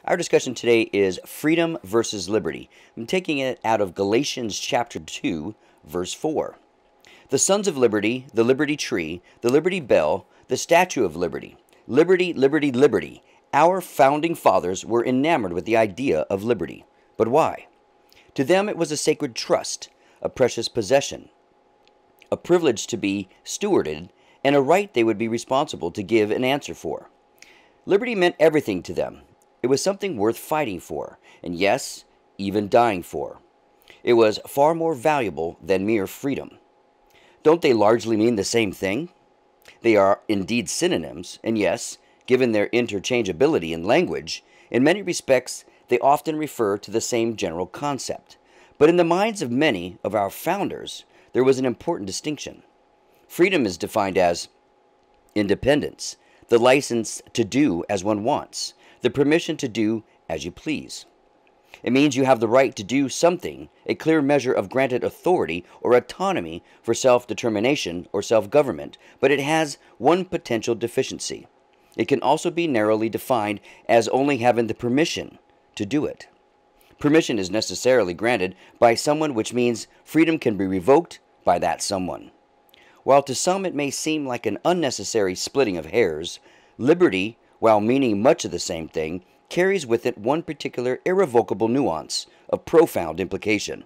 Our discussion today is freedom versus liberty. I'm taking it out of Galatians chapter 2, verse 4. The sons of liberty, the liberty tree, the liberty bell, the statue of liberty. Liberty, liberty, liberty. Our founding fathers were enamored with the idea of liberty. But why? To them it was a sacred trust, a precious possession, a privilege to be stewarded, and a right they would be responsible to give an answer for. Liberty meant everything to them. It was something worth fighting for, and yes, even dying for. It was far more valuable than mere freedom. Don't they largely mean the same thing? They are indeed synonyms, and yes, given their interchangeability in language, in many respects they often refer to the same general concept. But in the minds of many of our founders, there was an important distinction. Freedom is defined as independence, the license to do as one wants, the permission to do as you please. It means you have the right to do something, a clear measure of granted authority or autonomy for self-determination or self-government, but it has one potential deficiency. It can also be narrowly defined as only having the permission to do it. Permission is necessarily granted by someone, which means freedom can be revoked by that someone. While to some it may seem like an unnecessary splitting of hairs, liberty, while meaning much of the same thing, carries with it one particular irrevocable nuance of profound implication.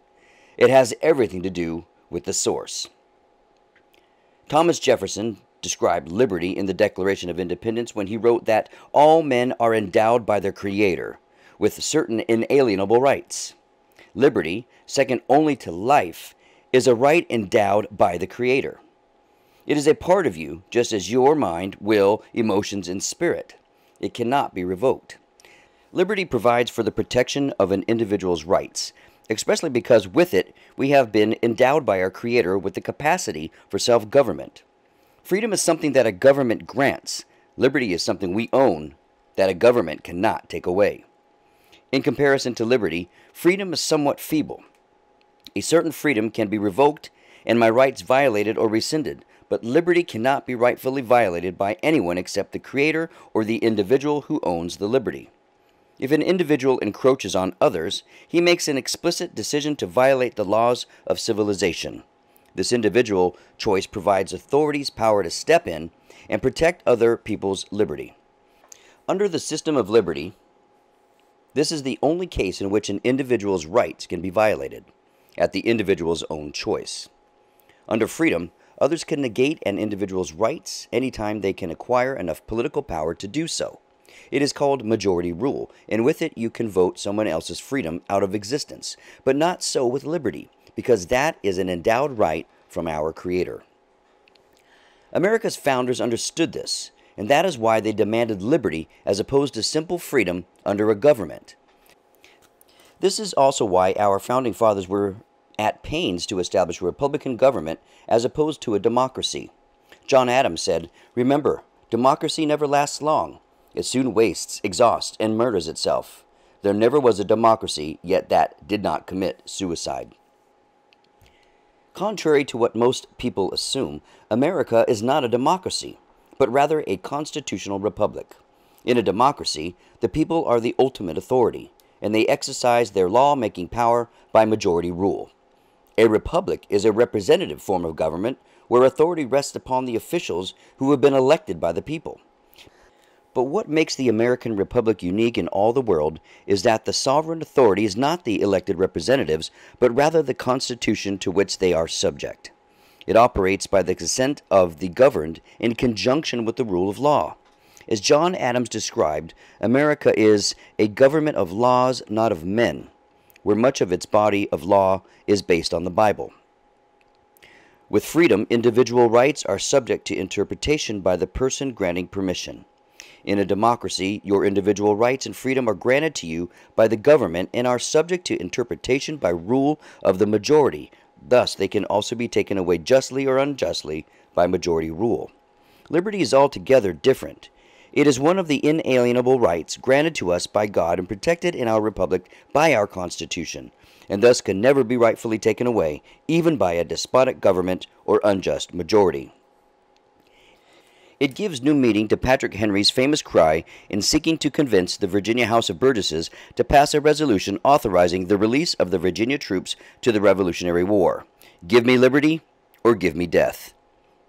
It has everything to do with the source. Thomas Jefferson described liberty in the Declaration of Independence when he wrote that all men are endowed by their Creator with certain inalienable rights. Liberty, second only to life, is a right endowed by the Creator. It is a part of you, just as your mind, will, emotions, and spirit. It cannot be revoked. Liberty provides for the protection of an individual's rights, especially because with it we have been endowed by our Creator with the capacity for self-government. Freedom is something that a government grants. Liberty is something we own that a government cannot take away. In comparison to liberty, freedom is somewhat feeble. A certain freedom can be revoked and my rights violated or rescinded, but liberty cannot be rightfully violated by anyone except the Creator or the individual who owns the liberty. If an individual encroaches on others, he makes an explicit decision to violate the laws of civilization. This individual choice provides authorities power to step in and protect other people's liberty. Under the system of liberty, this is the only case in which an individual's rights can be violated, at the individual's own choice. Under freedom, others can negate an individual's rights anytime they can acquire enough political power to do so. It is called majority rule, and with it you can vote someone else's freedom out of existence, but not so with liberty, because that is an endowed right from our Creator. America's founders understood this, and that is why they demanded liberty as opposed to simple freedom under a government. This is also why our founding fathers were at pains to establish a republican government as opposed to a democracy. John Adams said, "Remember, democracy never lasts long. It soon wastes, exhausts, and murders itself. There never was a democracy yet that did not commit suicide." Contrary to what most people assume, America is not a democracy, but rather a constitutional republic. In a democracy, the people are the ultimate authority, and they exercise their law-making power by majority rule. A republic is a representative form of government where authority rests upon the officials who have been elected by the people. But what makes the American Republic unique in all the world is that the sovereign authority is not the elected representatives, but rather the Constitution to which they are subject. It operates by the consent of the governed in conjunction with the rule of law. As John Adams described, America is a government of laws, not of men, where much of its body of law is based on the Bible. With freedom, individual rights are subject to interpretation by the person granting permission. In a democracy, your individual rights and freedom are granted to you by the government and are subject to interpretation by rule of the majority. Thus, they can also be taken away justly or unjustly by majority rule. Liberty is altogether different. It is one of the inalienable rights granted to us by God and protected in our republic by our Constitution, and thus can never be rightfully taken away, even by a despotic government or unjust majority. It gives new meaning to Patrick Henry's famous cry in seeking to convince the Virginia House of Burgesses to pass a resolution authorizing the release of the Virginia troops to the Revolutionary War. Give me liberty or give me death.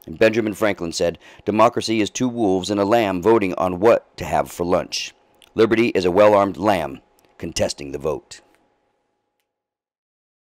And Benjamin Franklin said, democracy is two wolves and a lamb voting on what to have for lunch. Liberty is a well-armed lamb contesting the vote.